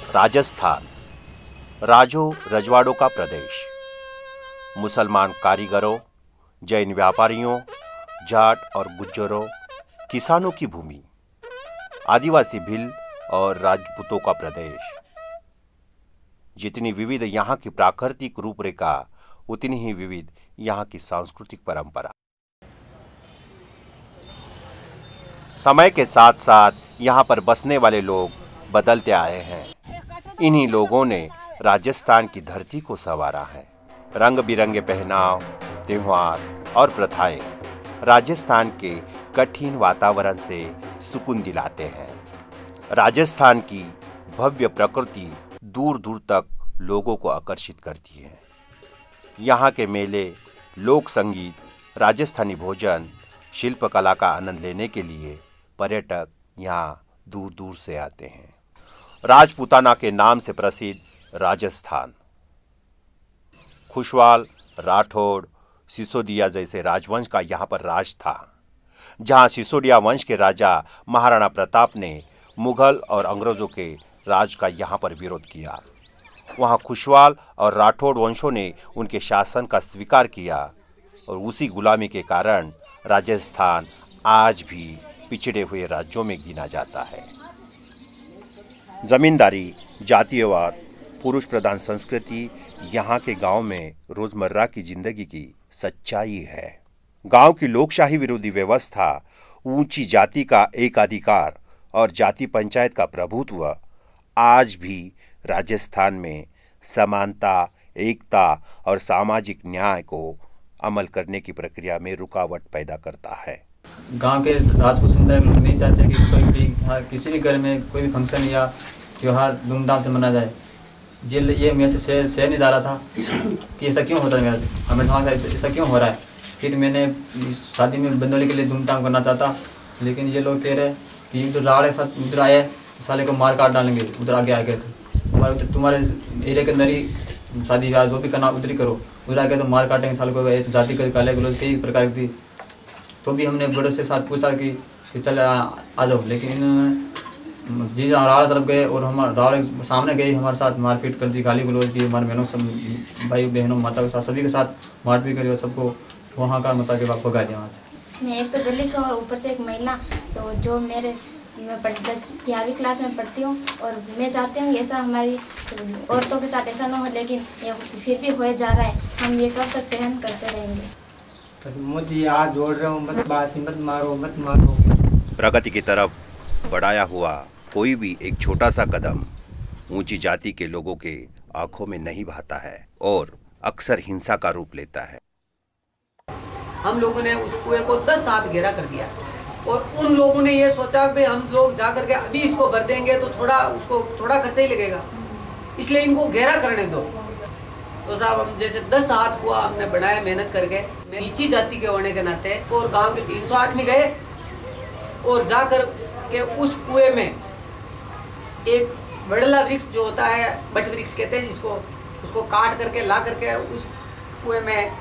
राजस्थान राजों रजवाड़ों का प्रदेश, मुसलमान कारीगरों, जैन व्यापारियों, जाट और गुज्जरों, किसानों की भूमि, आदिवासी भील और राजपूतों का प्रदेश। जितनी विविध यहाँ की प्राकृतिक रूपरेखा, उतनी ही विविध यहाँ की सांस्कृतिक परंपरा। समय के साथ साथ यहाँ पर बसने वाले लोग बदलते आए हैं। इन्हीं लोगों ने राजस्थान की धरती को संवारा है। रंग बिरंगे पहनाव, त्योहार और प्रथाएं राजस्थान के कठिन वातावरण से सुकून दिलाते हैं। राजस्थान की भव्य प्रकृति दूर दूर तक लोगों को आकर्षित करती है। यहाँ के मेले, लोक संगीत, राजस्थानी भोजन, शिल्पकला का आनंद लेने के लिए पर्यटक यहाँ दूर दूर से आते हैं। राजपूताना के नाम से प्रसिद्ध राजस्थान, खुशवाल, राठौड़, सिसोदिया जैसे राजवंश का यहाँ पर राज था। जहाँ सिसोदिया वंश के राजा महाराणा प्रताप ने मुगल और अंग्रेजों के राज का यहाँ पर विरोध किया, वहाँ खुशवाल और राठौड़ वंशों ने उनके शासन का स्वीकार किया और उसी गुलामी के कारण राजस्थान आज भी पिछड़े हुए राज्यों में गिना जाता है। जमींदारी, जातीयवाद, पुरुष प्रधान संस्कृति यहाँ के गांव में रोजमर्रा की जिंदगी की सच्चाई है। गांव की लोकशाही विरोधी व्यवस्था, ऊंची जाति का एकाधिकार और जाति पंचायत का प्रभुत्व आज भी राजस्थान में समानता, एकता और सामाजिक न्याय को अमल करने की प्रक्रिया में रुकावट पैदा करता है। गांव के राजपूत समुदाय लोग नहीं चाहते कि कोई भी किसी भी घर में कोई भी फंक्शन या त्यौहार धूमधाम से मना जाए। ये मेरे से सह नहीं जा रहा था कि ऐसा क्यों होता है, मेरा हमें दिमाग ऐसा क्यों हो रहा है। फिर मैंने शादी में बंदोली के लिए धूमधाम करना चाहता, लेकिन ये लोग कह रहे कि उधर राड़े साथ उधर आए, साले को मार काट डालेंगे, उधर आगे आ गए थे तुम्हारे एरिया के अंदर ही शादी ब्याह जो भी करना उधर ही करो, उधर आ गए तो मार काटेंगे साले को। तो जाति का गाले गलौज कई प्रकार की। तो भी हमने बड़ों से साथ पूछा कि चल आ जाओ, लेकिन इन्होंने जी राड़ा तरफ गए और हम राड़े सामने गए, हमारे साथ मारपीट कर दी, गाली गलौज की, हमारे बहनों सब भाई बहनों माता के साथ सभी के साथ मारपीट करी और सबको वहाँ का मता के बाद भगा दिया वहाँ से। मैं एक तो दलित हूँ और ऊपर से एक महिला, तो जो मैं 11वीं क्लास में पढ़ती हूँ और मैं चाहती हूँ ऐसा हमारी औरतों के साथ ऐसा ना हो, लेकिन ये फिर भी हो जा रहा है। हम ये कब तक सहन करते रहेंगे। मोदी हाथ जोड़ रहा हूँ, मत बासी, मत मारो, मत मारो। प्रगति की तरफ बढ़ाया हुआ कोई भी एक छोटा सा कदम ऊंची जाति के लोगों के आंखों में नहीं भाता है और अक्सर हिंसा का रूप लेता है। हम लोगों ने उस कुएं को 10 हाथ घेरा कर दिया और उन लोगों ने ये सोचा कि हम लोग जा करके अभी इसको भर देंगे तो उसको थोड़ा खर्चा ही लगेगा, इसलिए इनको घेरा करने दो। तो साहब हम जैसे 10 हाथ कुआ हमने बनाया मेहनत करके, नीची जाति के होने के नाते, और गांव के 300 आदमी गए और जाकर के उस कुएं में एक वड़ला वृक्ष जो होता है, बट वृक्ष कहते हैं जिसको, उसको काट करके ला करके उस कुएं में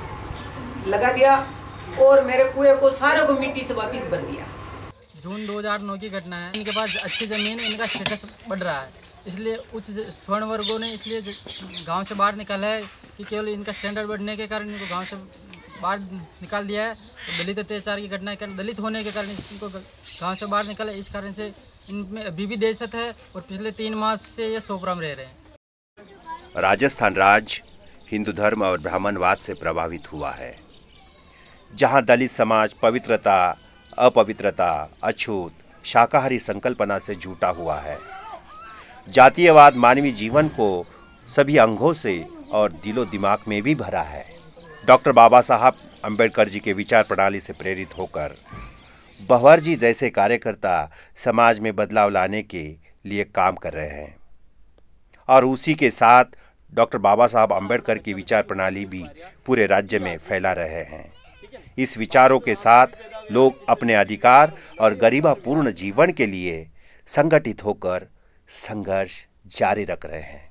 लगा दिया और मेरे कुएं को सारे को मिट्टी से वापिस भर दिया। जून 2009 की घटना है। इनके पास अच्छी ज़मीन, इनका स्टेटस बढ़ रहा है, इसलिए उच्च स्वर्ण वर्गों ने इसलिए गांव से बाहर निकाला है कि केवल इनका स्टैंडर्ड बढ़ने के कारण इनको गांव से बाहर निकाल दिया है। तो दलित अत्याचार की घटना के कारण, दलित होने के कारण इनको गांव से बाहर निकाला। इस कारण से इनमें अभी भी दहशत है और पिछले 3 मास से ये सोपराम रह रहे हैं। राजस्थान राज्य हिंदू धर्म और ब्राह्मणवाद से प्रभावित हुआ है, जहाँ दलित समाज पवित्रता, अपवित्रता, अछूत, शाकाहारी संकल्पना से जुटा हुआ है। जातीयवाद मानवीय जीवन को सभी अंगों से और दिलो दिमाग में भी भरा है। डॉक्टर बाबा साहब अम्बेडकर जी के विचार प्रणाली से प्रेरित होकर बहवर जी जैसे कार्यकर्ता समाज में बदलाव लाने के लिए काम कर रहे हैं और उसी के साथ डॉक्टर बाबा साहब अम्बेडकर की विचार प्रणाली भी पूरे राज्य में फैला रहे हैं। इस विचारों के साथ लोग अपने अधिकार और गरिमापूर्ण जीवन के लिए संगठित होकर संघर्ष जारी रख रहे हैं।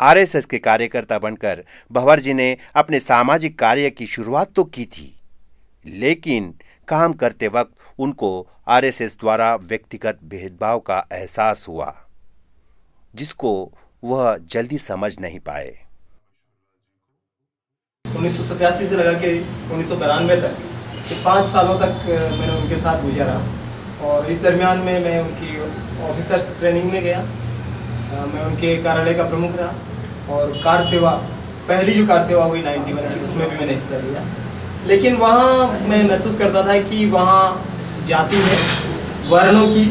आरएसएस के कार्यकर्ता बनकर भंवर जी ने अपने सामाजिक कार्य की शुरुआत तो की थी, लेकिन काम करते वक्त उनको आरएसएस द्वारा व्यक्तिगत भेदभाव का एहसास हुआ, जिसको वह जल्दी समझ नहीं पाए। 1987 से लगा के 1992 तक कि 5 सालों तक मैंने उनके साथ गुजारा और इस दरमियान में मैं उनकी ऑफिसर्स ट्रेनिंग में गया। मैं उनके कार्यालय का प्रमुख रहा और कार सेवा, पहली जो कार सेवा हुई 91 की, उसमें भी मैंने हिस्सा लिया। लेकिन वहाँ मैं महसूस करता था कि वहाँ जाति में वर्णों की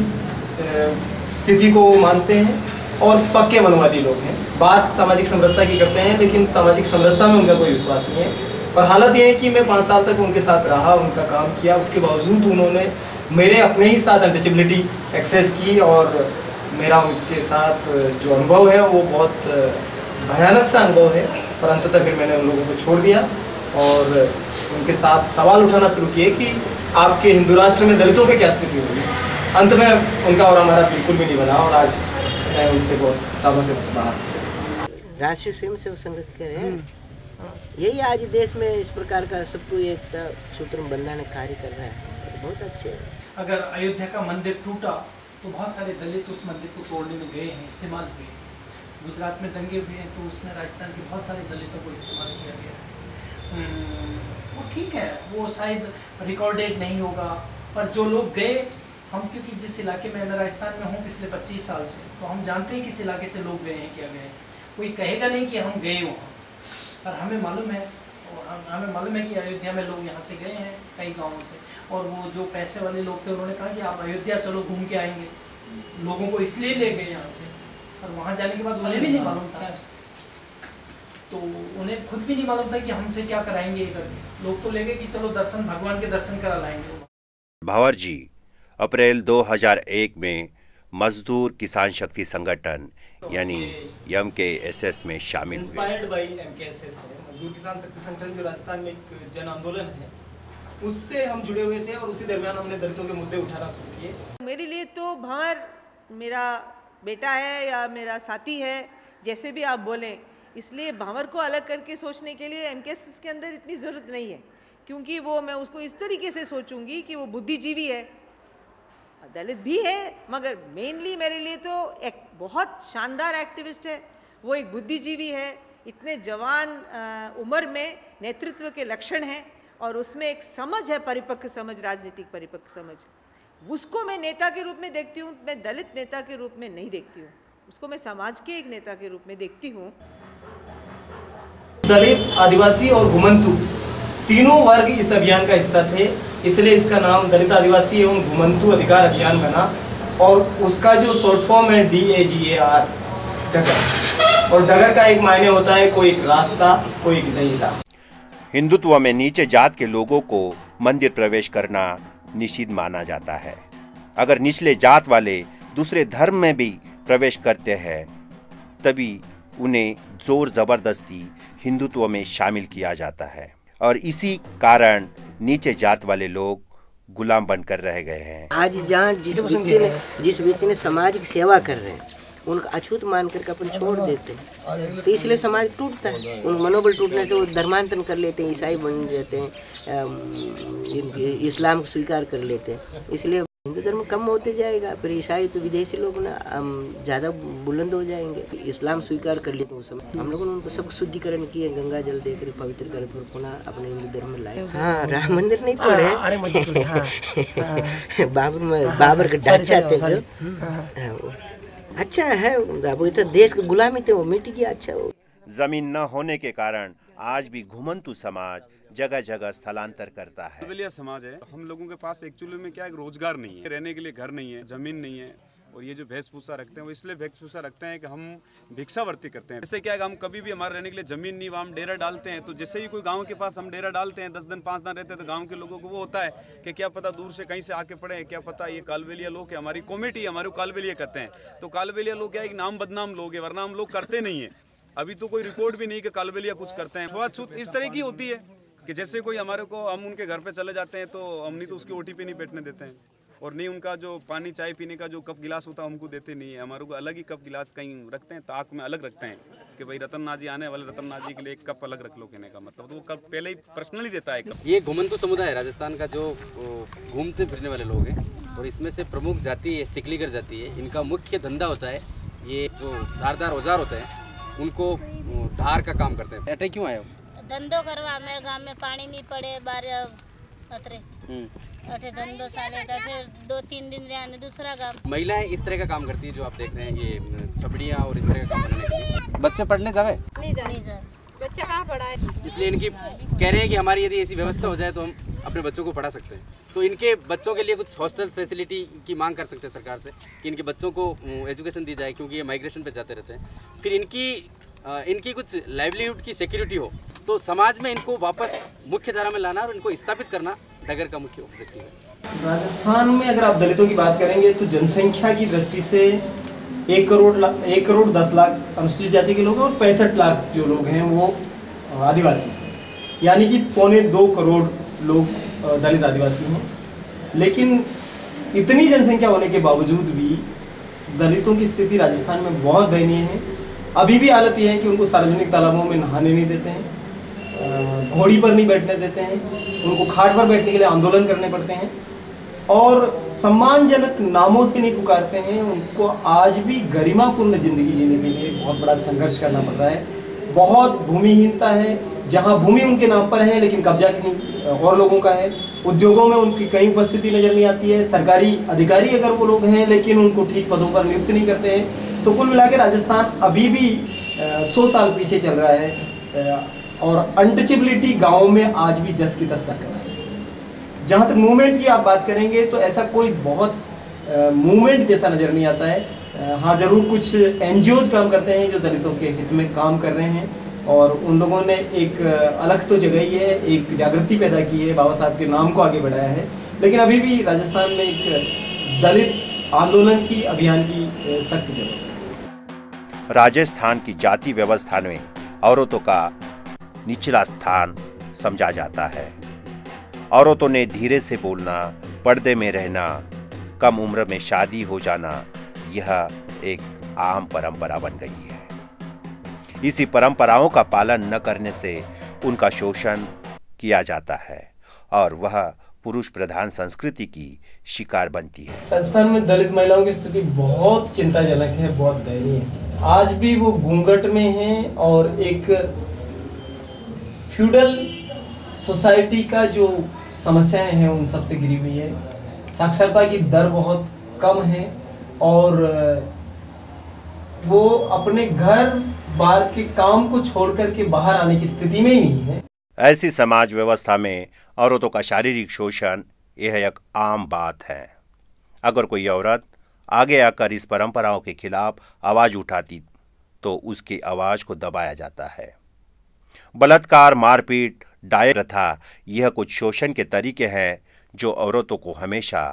स्थिति को मानते हैं और पक्के मनोवादी लोग हैं। बात सामाजिक समरसता की करते हैं लेकिन सामाजिक समरसता में उनका कोई विश्वास नहीं है। और हालत ये है कि मैं 5 साल तक उनके साथ रहा, उनका काम किया, उसके बावजूद उन्होंने मेरे अपने ही साथ अनटचेबिलिटी एक्सेस की और मेरा उनके साथ जो अनुभव है वो बहुत भयानक सा अनुभव है। पर अंततः फिर मैंने उन लोगों को छोड़ दिया और उनके साथ सवाल उठाना शुरू किए कि आपके हिंदू राष्ट्र में दलितों की क्या स्थिति होगी। अंत में उनका और हमारा बिल्कुल भी नहीं बना और आज मैं उनसे बहुत सालों से बाहर। राष्ट्रीय स्वयंसेवक संघ के हैं, यही आज देश में इस प्रकार का सबको एक सूत्र बंधन कार्य कर रहा है, बहुत अच्छे है। अगर अयोध्या का मंदिर टूटा तो बहुत सारे दलित उस मंदिर को तोड़ने में गए हैं, इस्तेमाल हुए। गुजरात में दंगे हुए हैं तो उसमें राजस्थान के बहुत सारे दलितों को इस्तेमाल किया गया। वो ठीक है, वो शायद रिकॉर्डेड नहीं होगा, पर जो लोग गए, हम क्योंकि जिस इलाके में मैं राजस्थान में हूँ पिछले 25 साल से, तो हम जानते हैं किस इलाके से लोग गए हैं, क्या गए हैं। कोई कहेगा नहीं कि हम गए वहाँ, पर हमें मालूम है, और हमें मालूम है कि अयोध्या में लोग यहाँ से गए हैं कई गाँवों से। और वो जो पैसे वाले लोग थे उन्होंने कहा कि आप अयोध्या चलो घूम के आएंगे, लोगों को इसलिए ले गए यहाँ से। और वहाँ जाने के बाद उन्हें भी नहीं मालूम था, तो उन्हें खुद भी नहीं मालूम था कि हमसे क्या कराएंगे ये करके। लोग तो ले गए कि चलो दर्शन, भगवान के दर्शन करा लाएंगे। भावर जी अप्रैल 2001 में मजदूर किसान शक्ति संगठन यानी MKSS में शामिल हुए। इंस्पायर्ड बाय MKSS है, मजदूर किसान शक्ति संगठन जो राजस्थान में एक जन आंदोलन है, उससे हम जुड़े हुए थे और उसी दरमियान हमने दलितों के मुद्दे उठाना शुरू किए। मेरे लिए तो भावर मेरा बेटा है या मेरा साथी है, जैसे भी आप बोलें, इसलिए भावर को अलग करके सोचने के लिए MKSS के अंदर इतनी ज़रूरत नहीं है, क्योंकि वो मैं उसको इस तरीके से सोचूंगी कि वो बुद्धिजीवी है, दलित भी है, मगर मेनली मेरे लिए तो एक बहुत शानदार एक्टिविस्ट है। वो एक बुद्धिजीवी है, इतने जवान उम्र में नेतृत्व के लक्षण हैं और उसमें एक समझ है, परिपक्व समझ, राजनीतिक परिपक्व समझ। उसको मैं नेता के रूप में देखती हूँ, मैं दलित नेता के रूप में नहीं देखती हूँ, उसको मैं समाज के एक नेता के रूप में देखती हूँ। दलित, आदिवासी और घुमंतु तीनों वर्ग इस अभियान का हिस्सा थे, इसलिए इसका नाम दलित आदिवासी एवं घुमंतु अधिकार अभियान बना और उसका जो शॉर्ट फॉर्म है DAGAR, डगर। और डगर का एक मायने होता है कोई एक रास्ता, कोई एक नई राह। हिंदुत्व में नीचे जात के लोगों को मंदिर प्रवेश करना निषिद्ध माना जाता है। अगर निचले जात वाले दूसरे धर्म में भी प्रवेश करते हैं तभी उन्हें जोर जबरदस्ती हिंदुत्व में शामिल किया जाता है और इसी कारण नीचे जात वाले लोग गुलाम बनकर रह गए हैं। आज जहाँ जिस व्यक्ति ने समाज की सेवा कर रहे हैं उनका अछूत मान करके अपन छोड़ देते हैं, तो इसलिए समाज टूटता है। उन मनोबल टूटने से वो धर्मांतरण कर लेते हैं, ईसाई बन जाते हैं, इस्लाम को स्वीकार कर लेते हैं। इसलिए हिंदू धर्म कम होते जाएगा, फिर ईसाई तो विदेशी लोग ना ज़्यादा बुलंद हो जाएंगे। इस्लाम स्वीकार कर लेते उस समय हम लोगों ने उनको सब शुद्धिकरण किए, गंगा जल देकर पवित्र कर पुनः अपने हिंदू धर्म में लाए। हाँ, राम मंदिर नहीं तोड़े, बाबर के ढांचा थे जो अच्छा है, वो तो देश के गुलामी थे, वो मिट गया। अच्छा हो जमीन न होने के कारण आज भी घुमंतु समाज जगह जगह स्थलांतर करता है। कालबेलिया समाज है, हम लोगों के पास एक्चुअली में क्या है, रोजगार नहीं है, रहने के लिए घर नहीं है, जमीन नहीं है, और ये जो वेशभूषा रखते हैं वो इसलिए वेशभूषा रखते हैं कि हम भिक्षावर्ती करते हैं। इससे क्या है, हम कभी भी हमारे रहने के लिए जमीन नहीं, वहाँ हम डेरा डालते हैं, तो जैसे ही कोई गांव के पास हम डेरा डालते हैं, 10 दिन 5 दिन रहते हैं, तो गांव के लोगों को वो होता है कि क्या पता दूर से कहीं से आके पड़े हैं, क्या पता ये कालबेलिया लोग है, हमारी कॉमेटी हमारे को कालबेलिया करते हैं। तो कालबेलिया लोग क्या एक नाम बदनाम लोग है, वरना हम लोग करते नहीं है। अभी तो कोई रिकॉर्ड भी नहीं कि कालबेलिया कुछ करते हैं। छुआछूत इस तरह की होती है कि जैसे कोई हमारे को, हम उनके घर पे चले जाते हैं तो हम नहीं तो उसकी OTP नहीं बैठने देते हैं, और नहीं उनका जो पानी चाय पीने का जो कप गिलास होता है हमको देते नहीं है। हमारे को अलग ही कप गिलास कहीं रखते हैं, ताक में अलग रखते हैं कि भाई रतननाथ जी आने वाले, रतननाथ जी के लिए एक कप अलग रख लो कहने का मतलब, तो वो कप पहले ही पर्सनली देता है कप। ये घुमंतु समुदाय है राजस्थान का, जो घूमते फिरने वाले लोग हैं, और इसमें से प्रमुख जाति है सिकलीगर जाति है। इनका मुख्य धंधा होता है ये जो धारदार औजार होते हैं उनको धार का काम करते हैं। अटै क्यों आए हो? धंधो करवा, मेरे गांव में पानी नहीं पड़े बारे अतरे अठे धंधो साले फिर 2-3 दिन रहने दूसरा काम। महिलाएं इस तरह का काम करती है जो आप देख रहे हैं, ये छबड़ियाँ और इस तरह का काम करने के लिए। बच्चे पढ़ने जावे? नहीं जा बच्चा कहाँ पढ़ा है? इसलिए इनकी कह रहे हैं कि हमारी यदि ऐसी व्यवस्था हो जाए तो हम अपने बच्चों को पढ़ा सकते हैं। तो इनके बच्चों के लिए कुछ हॉस्टल फैसिलिटी की मांग कर सकते हैं सरकार से कि इनके बच्चों को एजुकेशन दी जाए, क्योंकि ये माइग्रेशन पे जाते रहते हैं। फिर इनकी कुछ लाइवलीहुड की सिक्योरिटी हो, तो समाज में इनको वापस मुख्य धारा में लाना और इनको स्थापित करना डगर का मुख्य ऑब्जेक्टिव है। राजस्थान में अगर आप दलितों की बात करेंगे तो जनसंख्या की दृष्टि से 1 करोड़ 10 लाख अनुसूचित जाति के लोग हैं और 65 लाख जो लोग हैं वो आदिवासी, यानी कि 1.25 करोड़ लोग दलित आदिवासी हैं। लेकिन इतनी जनसंख्या होने के बावजूद भी दलितों की स्थिति राजस्थान में बहुत दयनीय है। अभी भी हालत यह है कि उनको सार्वजनिक तालाबों में नहाने नहीं देते हैं, घोड़ी पर नहीं बैठने देते हैं, उनको खाट पर बैठने के लिए आंदोलन करने पड़ते हैं और सम्मानजनक नामों से नहीं पुकारते हैं। उनको आज भी गरिमापूर्ण जिंदगी जीने के लिए बहुत बड़ा संघर्ष करना पड़ रहा है। बहुत भूमिहीनता है, जहां भूमि उनके नाम पर है लेकिन कब्जा कहीं और लोगों का है। उद्योगों में उनकी कहीं उपस्थिति नजर नहीं आती है। सरकारी अधिकारी अगर वो लोग हैं लेकिन उनको ठीक पदों पर नियुक्त नहीं करते हैं। तो कुल मिला के राजस्थान अभी भी 100 साल पीछे चल रहा है और अनटचेबिलिटी गाँव में आज भी जस की तस कर रहा है। जहाँ तक मूवमेंट की आप बात करेंगे तो ऐसा कोई बहुत मूवमेंट जैसा नज़र नहीं आता है। हाँ, ज़रूर कुछ NGOs काम करते हैं जो दलितों के हित में काम कर रहे हैं और उन लोगों ने एक अलग तो जगही है, एक जागृति पैदा की है, बाबा साहब के नाम को आगे बढ़ाया है। लेकिन अभी भी राजस्थान में एक दलित आंदोलन की अभियान की सख्त जरूरत है। राजस्थान की जाति व्यवस्था में औरतों का निचला स्थान समझा जाता है। औरतों ने धीरे से बोलना, पर्दे में रहना, कम उम्र में शादी हो जाना, यह एक आम परंपरा बन गई है। इसी परंपराओं का पालन न करने से उनका शोषण किया जाता है और वह पुरुष प्रधान संस्कृति की शिकार बनती है। राजस्थान में दलित महिलाओं की स्थिति बहुत चिंताजनक है, बहुत दयनीय है। आज भी वो घूंघट में हैं और एक फ्यूडल सोसाइटी का जो समस्याएं हैं उन सब से घिरी हुई है। साक्षरता की दर बहुत कम है और वो अपने घर बार के काम को छोड़कर के बाहर आने की स्थिति में ही नहीं है। ऐसी समाज व्यवस्था में औरतों का शारीरिक शोषण यह एक आम बात है। अगर कोई औरत आगे आकर इस परंपराओं के खिलाफ आवाज उठाती तो उसकी आवाज को दबाया जाता है। बलात्कार, मारपीट, डायन प्रथा, यह कुछ शोषण के तरीके हैं जो औरतों को हमेशा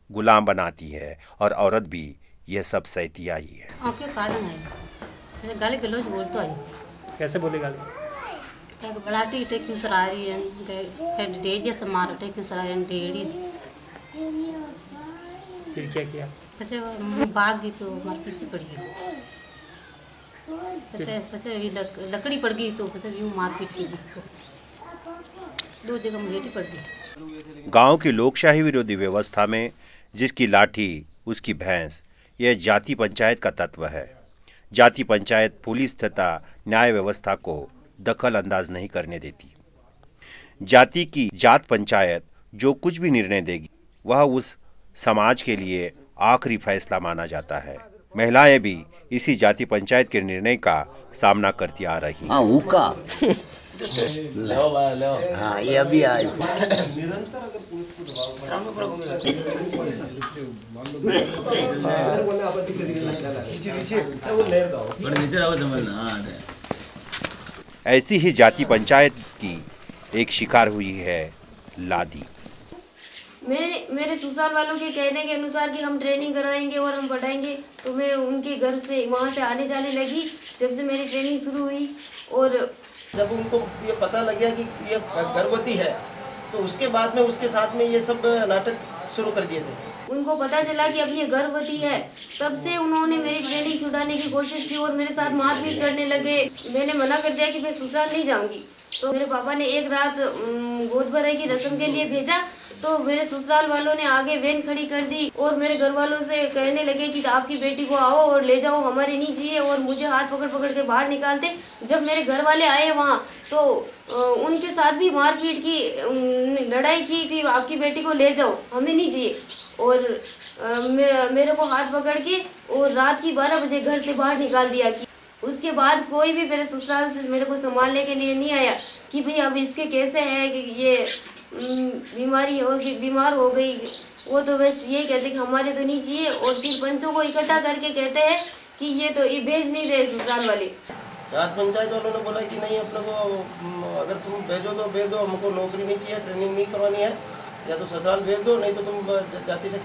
गुलाम बनाती है और औरत भी यह सब सहती आई है। आंखें काढ़ है, जैसे गाली गलौज बोल तो आई। कैसे बोले गाली? क्या बड़ाटी इटे क्यों सरा रही है, फिर डेढ़ से मार इटे क्यों सरा रही है, डेढ़ी। फिर क्या किया? जैसे भाग गई तो मार पीछे पड़ गई। जैसे लकड़ी पड़ गई तो जैसे यूं मार पीट की, 2 जगह मुझे पड़ गई। गांव की लोकशाही विरोधी व्यवस्था में जिसकी लाठी उसकी भैंस, यह जाति पंचायत का तत्व है। जाति पंचायत पुलिस तथा न्याय व्यवस्था को दखल अंदाज नहीं करने देती। जाति की जात पंचायत जो कुछ भी निर्णय देगी वह उस समाज के लिए आखिरी फैसला माना जाता है। महिलाएं भी इसी जाति पंचायत के निर्णय का सामना करती आ रही हैं। हाँ, ये अभी आई। ऐसी ही जाति पंचायत की एक शिकार हुई है लादी। मेरे ससुराल वालों के कहने के अनुसार कि हम ट्रेनिंग कराएंगे और हम बढ़ाएंगे, तो मैं उनके घर से वहाँ से आने जाने लगी जब से मेरी ट्रेनिंग शुरू हुई। और जब उनको ये पता लग गया कि ये गर्भवती है तो उसके बाद में उसके साथ में ये सब नाटक शुरू कर दिए थे। उनको पता चला कि अब ये गर्भवती है, तब से उन्होंने मेरी ट्रेनिंग छुड़ाने की कोशिश की और मेरे साथ मारपीट करने लगे। मैंने मना कर दिया कि मैं ससुराल नहीं जाऊंगी, तो मेरे पापा ने एक रात गोद भराई की रस्म के लिए भेजा तो मेरे ससुराल वालों ने आगे वैन खड़ी कर दी और मेरे घर वालों से कहने लगे कि आपकी बेटी को आओ और ले जाओ, हमारे नहीं चाहिए, और मुझे हाथ पकड़ पकड़ के बाहर निकालते। जब मेरे घर वाले आए वहाँ तो उनके साथ भी मारपीट की, लड़ाई की कि आपकी बेटी को ले जाओ, हमें नहीं चाहिए, और मेरे को हाथ पकड़ के और रात की 12 बजे घर से बाहर निकाल दिया। उसके बाद कोई भी मेरे ससुराल से मेरे को संभालने के लिए नहीं आया कि भाई अब इसके कैसे है कि ये बीमारी होगी, बीमार हो गई। वो तो बस यही कहते कि हमारे तो नहीं चाहिए, और फिर पंचों को इकट्ठा करके कहते हैं कि ये तो ये भेज नहीं रहे ससुराल वाले। जाट पंचायत वालों ने बोला कि नहीं, अपने को अगर तुम भेजो तो भेज दो, हमको नौकरी नहीं चाहिए, ट्रेनिंग नहीं करवानी है, या तो ससुराल भेज दो, नहीं तो तुम जाति से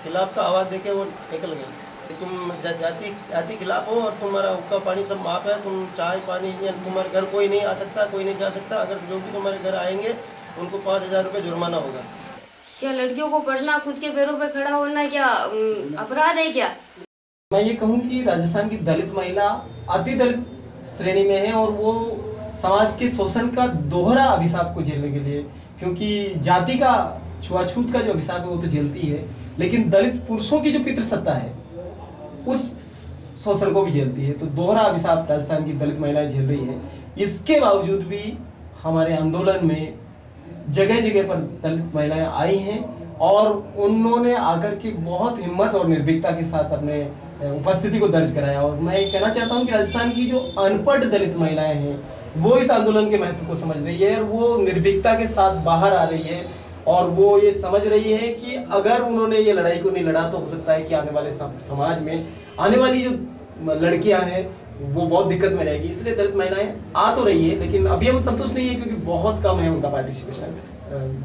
खिलाफ का आवाज़ देके वो निकल गए। तुम जाति खिलाफ हो और तुम्हारा हुक्का पानी सब माफ है, तुम चाय पानी, तुम्हारे घर कोई नहीं आ सकता, कोई नहीं जा सकता, अगर जो भी तुम्हारे घर आएंगे उनको 5000 रुपये जुर्माना होगा। क्या लड़कियों को पढ़ना, खुद के पैरों पे खड़ा होना क्या अपराध है क्या? मैं ये कहूँ कि राजस्थान की दलित महिला अति दलित श्रेणी में है, और वो समाज के शोषण का दोहरा अभिशाप को झेलने के लिए, क्योंकि जाति का छुआछूत का जो अभिशाप है वो तो झेलती है, लेकिन दलित पुरुषों की जो पितृसत्ता है उस शोषण को भी झेलती है। तो दोहरा अभिशाप राजस्थान की दलित महिलाएं झेल रही है। इसके बावजूद भी हमारे आंदोलन में जगह जगह पर दलित महिलाएं आई हैं, और उन्होंने आकर के बहुत हिम्मत और निर्भीकता के साथ अपने उपस्थिति को दर्ज कराया। और मैं कहना चाहता हूं कि राजस्थान की जो अनपढ़ दलित महिलाएं हैं वो इस आंदोलन के महत्व को समझ रही है, और वो निर्भीकता के साथ बाहर आ रही है, और वो ये समझ रही है कि अगर उन्होंने ये लड़ाई को नहीं लड़ा तो हो सकता है कि आने वाले समाज में आने वाली जो लड़कियां हैं वो बहुत दिक्कत में रहेगी। इसलिए दलित महिलाएं आ तो रही है, लेकिन अभी हम संतुष्ट नहीं है, क्योंकि बहुत कम है उनका पार्टिसिपेशन,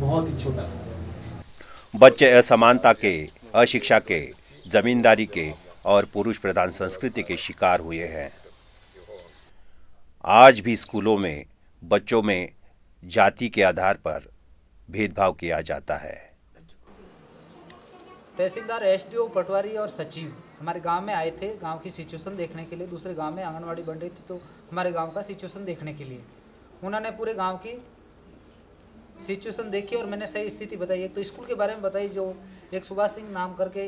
बहुत ही छोटा सा। बच्चे असमानता के, अशिक्षा के, जमींदारी के और पुरुष प्रधान संस्कृति के शिकार हुए हैं। आज भी स्कूलों में बच्चों में जाति के आधार पर भेदभाव किया जाता है। तहसीलदार, एसडीओ, पटवारी और सचिव हमारे गांव में आए थे गांव की सिचुएशन देखने के लिए। दूसरे गांव में आंगनवाड़ी बन रही थी तो हमारे गांव का सिचुएशन देखने के लिए उन्होंने पूरे गांव की सिचुएशन देखी और मैंने सही स्थिति बताई। एक तो स्कूल के बारे में बताई, जो एक सुभाष सिंह नाम करके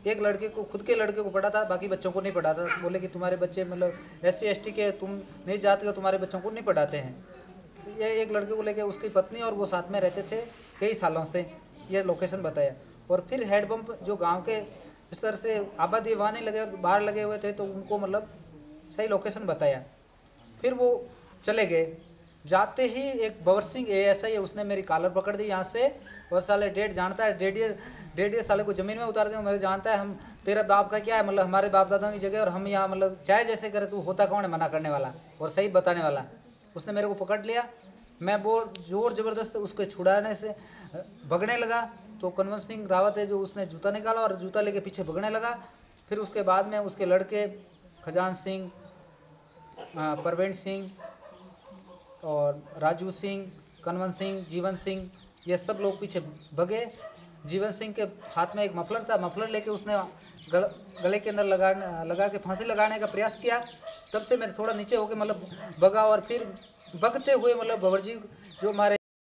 एक लड़के को, खुद के लड़के को पढ़ा था, बाकी बच्चों को नहीं पढ़ाता। बोले कि तुम्हारे बच्चे मतलब SC ST के, तुम नहीं जाते हो, तुम्हारे बच्चों को नहीं पढ़ाते हैं। ये एक लड़के को लेके उसकी पत्नी और वो साथ में रहते थे कई सालों से, ये लोकेशन बताया। और फिर हैंडपम्प जो गांव के इस तरह से आबादी वहाँ नहीं लगे, बाहर लगे हुए थे, तो उनको मतलब सही लोकेशन बताया। फिर वो चले गए। जाते ही एक बवर सिंह ASI है, उसने मेरी कॉलर पकड़ दी यहाँ से, और साले डेढ़ जानता है, डेढ़ साले को ज़मीन में उतार दिया। मेरे जानता है हम तेरा बाप का क्या है, मतलब हमारे बाप दादाओं की जगह, और हम यहाँ मतलब चाहे जैसे करे, तू होता कौन है मना करने वाला और सही बताने वाला। उसने मेरे को पकड़ लिया, मैं वो जोर ज़बरदस्त उसको छुड़ाने से भगने लगा, तो कन्वर सिंह रावत है जो, उसने जूता निकाला और जूता लेके पीछे भगने लगा। फिर उसके बाद में उसके लड़के खजान सिंह, परवेन सिंह और राजू सिंह, कन्वन सिंह, जीवन सिंह, ये सब लोग पीछे भगे। जीवन सिंह के हाथ में एक मफलर था, मफलर लेके उसने गले के अंदर लगा के फांसी लगाने का प्रयास किया। तब से मैं थोड़ा नीचे होके मतलब भगा, और फिर भगते हुए मतलब भंवर जी जो हमारे